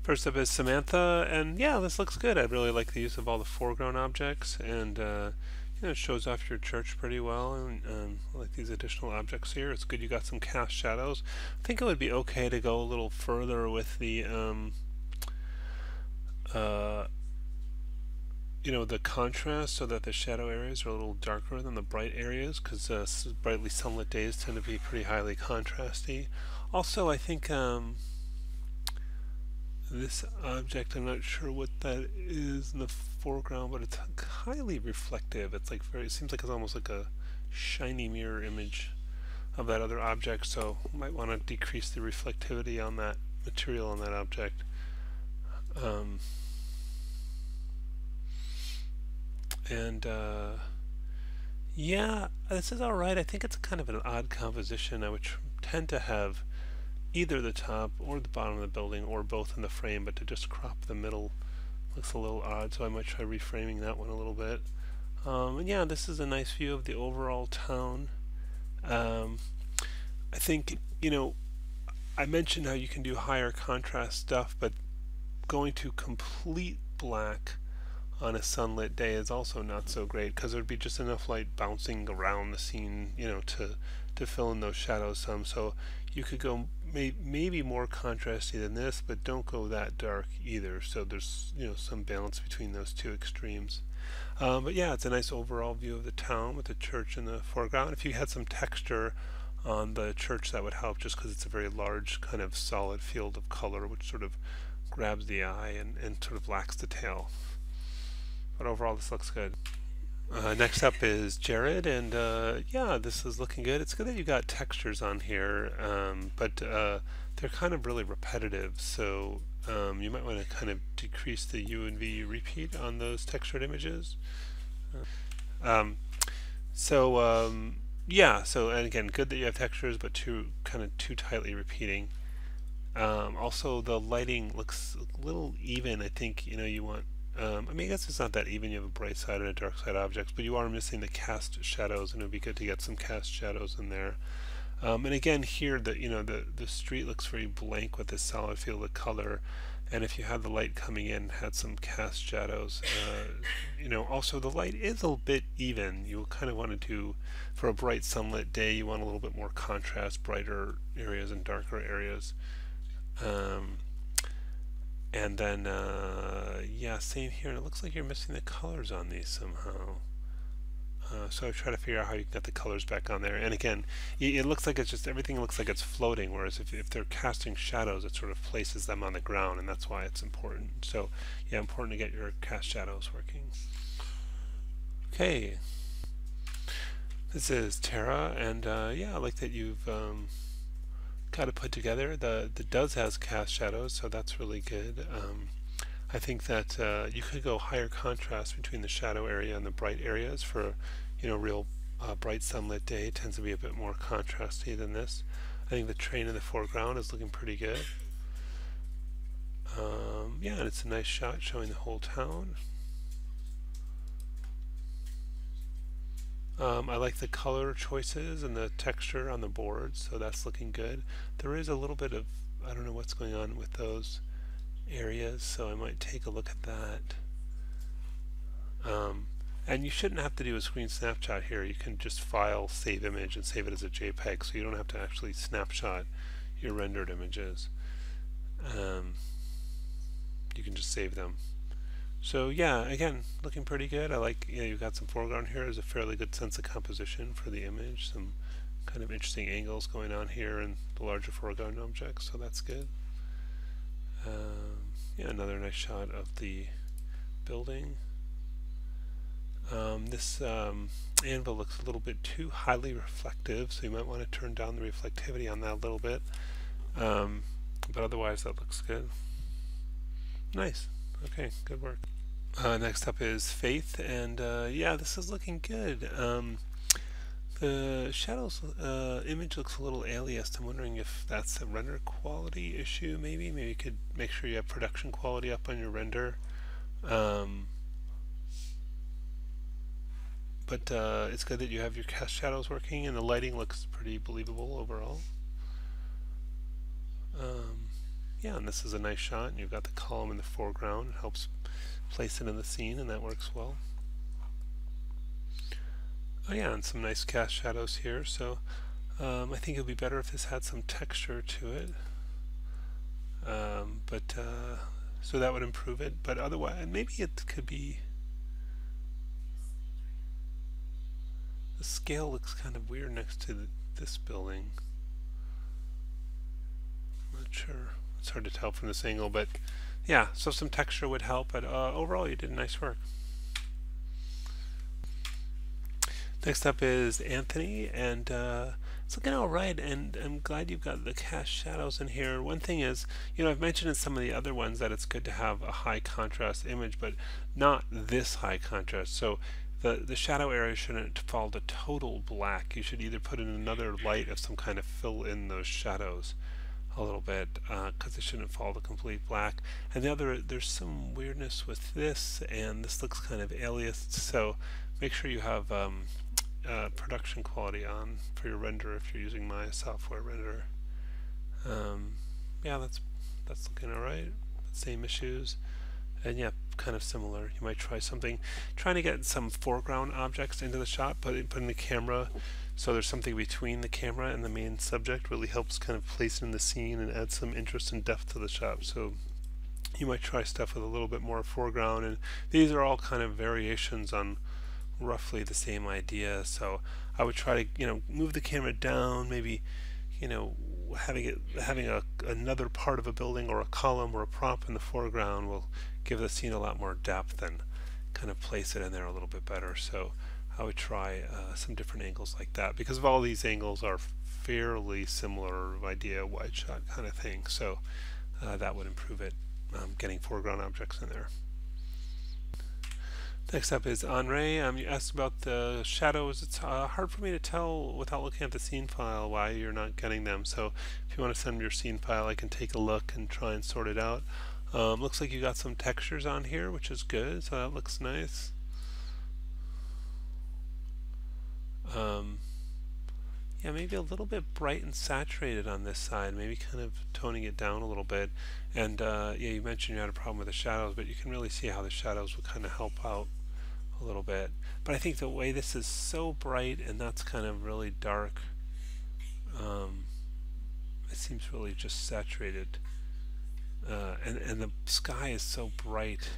First up is Samantha, and yeah, this looks good. I really like the use of all the foreground objects, and it shows off your church pretty well. And I like these additional objects here. It's good you got some cast shadows. I think it would be okay to go a little further with the uh, the contrast, so that the shadow areas are a little darker than the bright areas, because brightly sunlit days tend to be pretty highly contrasty. Also, I think this object, I'm not sure what that is in the foreground, but it's highly reflective. It's like very, it seems like it's almost like a shiny mirror image of that other object, so might want to decrease the reflectivity on that material on that object. Um, and yeah, this is alright. I think it's kind of an odd composition. I would tend to have either the top or the bottom of the building or both in the frame, but to just crop the middle looks a little odd, so I might try reframing that one a little bit. And yeah, this is a nice view of the overall town. Um, I think, I mentioned how you can do higher contrast stuff, but going to complete black on a sunlit day is also not so great, because there'd be just enough light bouncing around the scene, to fill in those shadows some. So you could go maybe more contrasty than this, but don't go that dark either. So there's some balance between those two extremes. But yeah, it's a nice overall view of the town with the church in the foreground. If you had some texture on the church, that would help, just because it's a very large kind of solid field of color, which sort of grabs the eye and sort of lacks detail. But overall, this looks good. Next up is Jared, and yeah, this is looking good. It's good that you got textures on here, but they're kind of really repetitive, so you might want to kind of decrease the U and V repeat on those textured images. Um, yeah, so and again, good that you have textures, but too tightly repeating. Also, the lighting looks a little even. I think you want. I mean, I guess it's not that even. You have a bright side and a dark side objects, but you are missing the cast shadows, and it would be good to get some cast shadows in there. And again, here the street looks very blank with this solid field of color, and if you had the light coming in, had some cast shadows. Also the light is a bit even. You kind of want to do, for a bright sunlit day, you want a little bit more contrast, brighter areas and darker areas. Um, and then yeah, same here. And it looks like you're missing the colors on these somehow. So I try to figure out how you can get the colors back on there. And again, it looks like it's just everything looks like it's floating. Whereas if they're casting shadows, it sort of places them on the ground, and that's why it's important. So yeah, important to get your cast shadows working. Okay, this is Tara, and yeah, I like that you've got it put together. The does has cast shadows, so that's really good. I think that you could go higher contrast between the shadow area and the bright areas for, real bright sunlit day. It tends to be a bit more contrasty than this. I think the train in the foreground is looking pretty good. Yeah, and it's a nice shot showing the whole town. I like the color choices and the texture on the boards, so that's looking good. There is a little bit of, I don't know what's going on with those areas, so I might take a look at that. And you shouldn't have to do a screen snapshot here. You can just file, save image, and save it as a JPEG, so you don't have to actually snapshot your rendered images. You can just save them. So yeah, again, looking pretty good. I like, you've got some foreground here. There's a fairly good sense of composition for the image. Some kind of interesting angles going on here in the larger foreground objects, so that's good. Yeah, another nice shot of the building. This anvil looks a little bit too highly reflective, so you might want to turn down the reflectivity on that a little bit. But otherwise, that looks good. Nice. Okay, good work. Next up is Faith, and yeah, this is looking good. The shadows image looks a little aliased. I'm wondering if that's a render quality issue, maybe. Maybe you could make sure you have production quality up on your render. But it's good that you have your cast shadows working, and the lighting looks pretty believable overall. Um, Yeah, and this is a nice shot, and you've got the column in the foreground. It helps place it in the scene, and that works well. Oh yeah, and some nice cast shadows here. So I think it would be better if this had some texture to it. But so that would improve it. But otherwise, maybe it could be. The scale looks kind of weird next to this building. I'm not sure. It's hard to tell from this angle, but yeah, so some texture would help. But overall, you did nice work. Next up is Anthony, and it's looking all right, and I'm glad you've got the cast shadows in here. One thing is, I've mentioned in some of the other ones that it's good to have a high contrast image, but not this high contrast. So the shadow area shouldn't fall to total black. You should either put in another light of some kind of fill in those shadows a little bit, because it shouldn't fall to complete black. And the other, there's some weirdness with this, and this looks kind of aliased, so make sure you have production quality on for your render if you're using my software renderer. Yeah, that's looking alright. Same issues, and yeah, kind of similar. You might try something, trying to get some foreground objects into the shot, putting the camera so there's something between the camera and the main subject really helps kind of place it in the scene and add some interest and depth to the shot. So you might try stuff with a little bit more foreground, and these are all kind of variations on roughly the same idea. So I would try to move the camera down, maybe having another part of a building or a column or a prop in the foreground will give the scene a lot more depth and kind of place it in there a little bit better. So I would try some different angles like that, because of all these angles are fairly similar idea, wide shot kind of thing. So that would improve it, getting foreground objects in there. Next up is Henri. You asked about the shadows. It's hard for me to tell without looking at the scene file why you're not getting them. So if you want to send me your scene file, I can take a look and try and sort it out. Looks like you got some textures on here, which is good. So that looks nice. Yeah, maybe a little bit bright and saturated on this side, maybe kind of toning it down a little bit. And yeah, you mentioned you had a problem with the shadows, but you can really see how the shadows will kind of help out a little bit. But I think the way this is so bright and that's kind of really dark, it seems really just saturated. And the sky is so bright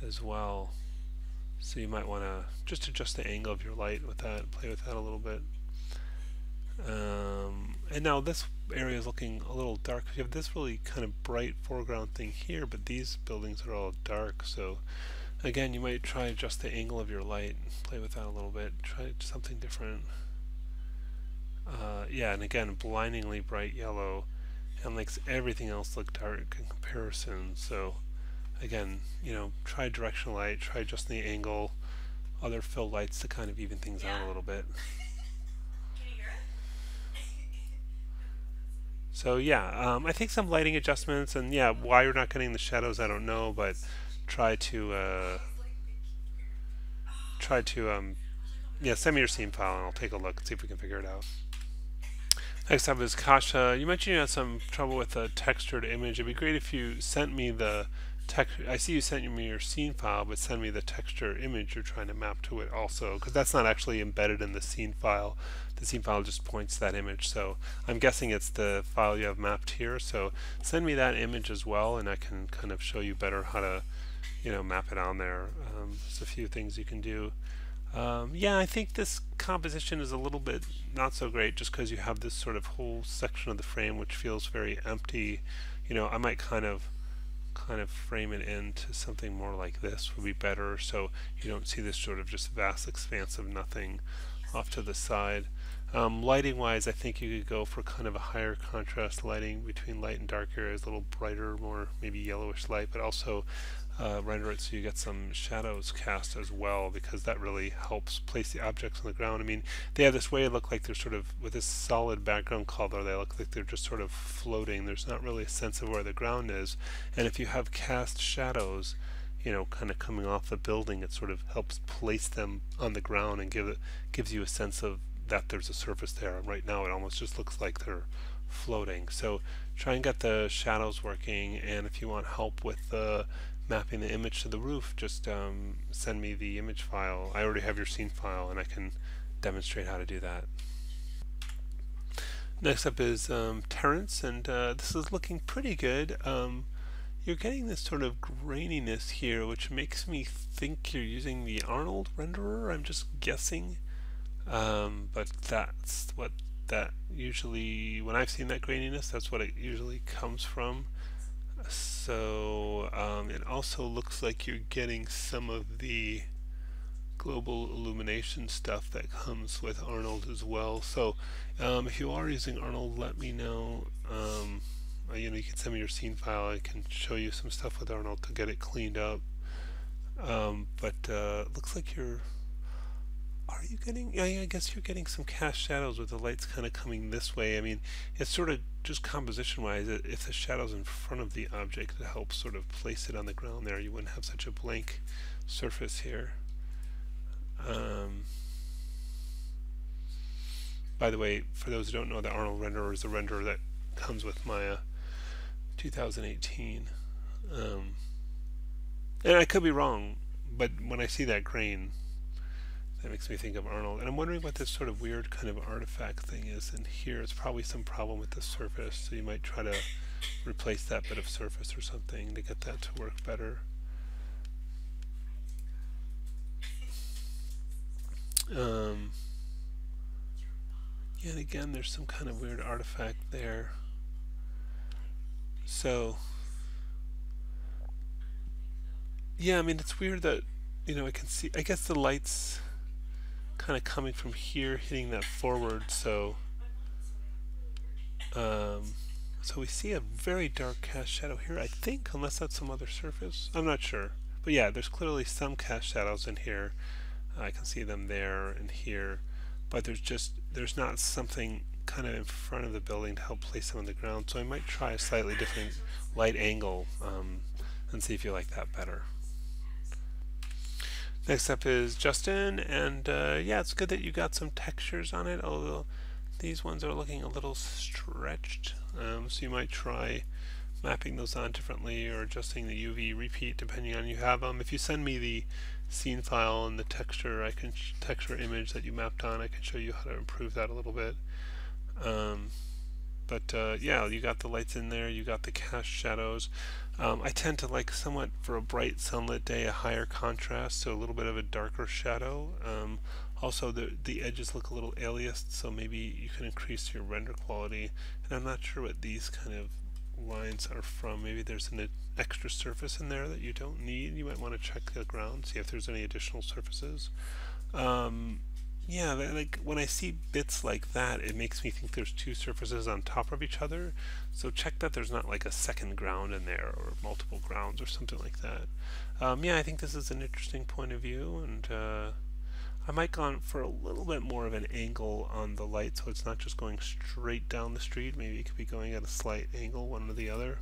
as well. So you might want to just adjust the angle of your light with that, play with that a little bit. And now this area is looking a little dark. You have this really kind of bright foreground thing here, but these buildings are all dark. So again, you might try adjust the angle of your light, play with that a little bit, try something different. Yeah, and again, blindingly bright yellow, and makes everything else look dark in comparison. So again, try directional light, try adjusting the angle, other fill lights to kind of even things out a little bit. So yeah, I think some lighting adjustments, and yeah, why you're not getting the shadows, I don't know, but try to yeah, send me your scene file and I'll take a look and see if we can figure it out. Next up is Kasia. You mentioned you had some trouble with a textured image. It'd be great if you sent me the text. I see you sent me your scene file, but send me the texture image you're trying to map to it also, because that's not actually embedded in the scene file. The scene file just points to that image, so I'm guessing it's the file you have mapped here. So send me that image as well, and I can kind of show you better how to map it on there. There's a few things you can do. Yeah, I think this composition is a little bit not so great, just because you have this sort of whole section of the frame which feels very empty. I might kind of frame it into something more like this would be better, so you don't see this sort of just vast expanse of nothing off to the side. Lighting wise, I think you could go for kind of a higher contrast lighting between light and dark areas, a little brighter, more maybe yellowish light, but also render it so you get some shadows cast as well, because that really helps place the objects on the ground. I mean, they have this way to look like they're sort of, with this solid background color, they look like they're just sort of floating. There's not really a sense of where the ground is. And if you have cast shadows, kind of coming off the building, it sort of helps place them on the ground and gives you a sense of that there's a surface there. And right now it almost just looks like they're floating. So try and get the shadows working. And if you want help with mapping the image to the roof, just send me the image file. I already have your scene file, and I can demonstrate how to do that. Next up is Terrence, and this is looking pretty good. You're getting this sort of graininess here, which makes me think you're using the Arnold renderer. I'm just guessing, but that's what that usually, when I've seen that graininess, that's what it usually comes from. So it also looks like you're getting some of the global illumination stuff that comes with Arnold as well. So if you are using Arnold, let me know. You know, you can send me your scene file. I can show you some stuff with Arnold to get it cleaned up. But looks like you're. Are you getting? Yeah, I guess you're getting some cast shadows with the lights kind of coming this way. I mean, it's sort of just composition-wise. If the shadow's in front of the object, it helps sort of place it on the ground there. You wouldn't have such a blank surface here. By the way, for those who don't know, the Arnold renderer is the renderer that comes with Maya 2018. And I could be wrong, but when I see that grain, that makes me think of Arnold. And I'm wondering what this sort of weird kind of artifact thing is in here. It's probably some problem with the surface, so you might try to replace that bit of surface or something to get that to work better. Yeah, and again, there's some kind of weird artifact there. So, yeah, I mean, it's weird that, you know, I can see, I guess the light's kind of coming from here, hitting that forward, so so we see a very dark cast shadow here, I think, unless that's some other surface. I'm not sure. But yeah, there's clearly some cast shadows in here. I can see them there and here, but there's not something kind of in front of the building to help place them on the ground. So I might try a slightly different light angle and see if you like that better. Next up is Justin, and yeah, it's good that you got some textures on it, although these ones are looking a little stretched. So you might try mapping those on differently or adjusting the UV repeat depending on you have them. If you send me the scene file and the texture, texture image that you mapped on, I can show you how to improve that a little bit. But yeah, you got the lights in there, you got the cast shadows. I tend to like somewhat, for a bright sunlit day, a higher contrast, so a little bit of a darker shadow. Also, the edges look a little aliased, so maybe you can increase your render quality. And I'm not sure what these kind of lines are from. Maybe there's an extra surface in there that you don't need. You might want to check the ground, see if there's any additional surfaces. Yeah, like when I see bits like that, it makes me think there's two surfaces on top of each other. So check that there's not like a second ground in there or multiple grounds or something like that. Yeah, I think this is an interesting point of view, and I might go for a little bit more of an angle on the light, so it's not just going straight down the street. Maybe it could be going at a slight angle, one or the other.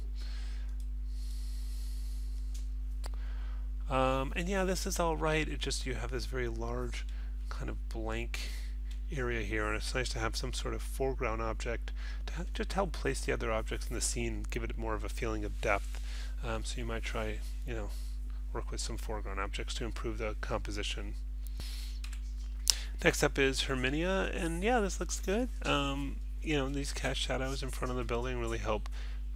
And yeah, this is all right. It just, you have this very large kind of blank area here, and it's nice to have some sort of foreground object to just help place the other objects in the scene, give it more of a feeling of depth. So you might try, you know, work with some foreground objects to improve the composition. Next up is Herminia, and yeah, this looks good. You know, these cast shadows in front of the building really help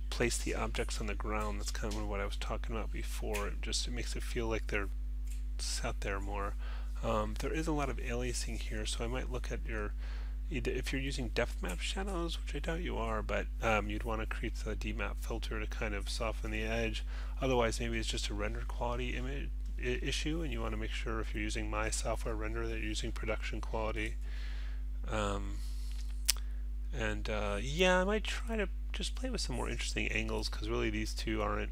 place the objects on the ground. That's kind of what I was talking about before. It makes it feel like they're set there more. There is a lot of aliasing here, so I might look at if you're using depth map shadows, which I doubt you are, but you'd want to create the DMAP filter to kind of soften the edge. Otherwise, maybe it's just a render quality issue, and you want to make sure if you're using my software render that you're using production quality. Yeah, I might try to just play with some more interesting angles, because really these two aren't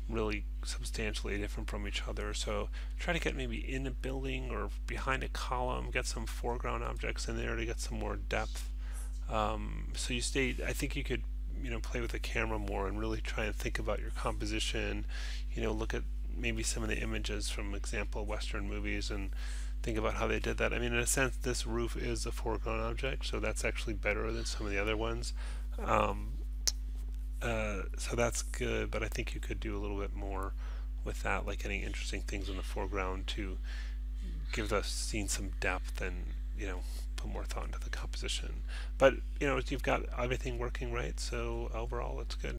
really substantially different from each other. So try to get maybe in a building or behind a column, get some foreground objects in there to get some more depth. So I think you could, you know, play with the camera more and really try and think about your composition. You know, look at maybe some of the images from example Western movies and think about how they did that. I mean, in a sense, this roof is a foreground object, so that's actually better than some of the other ones. So that's good, but I think you could do a little bit more with that, like getting interesting things in the foreground to give the scene some depth and, put more thought into the composition. But, you've got everything working right, so overall it's good.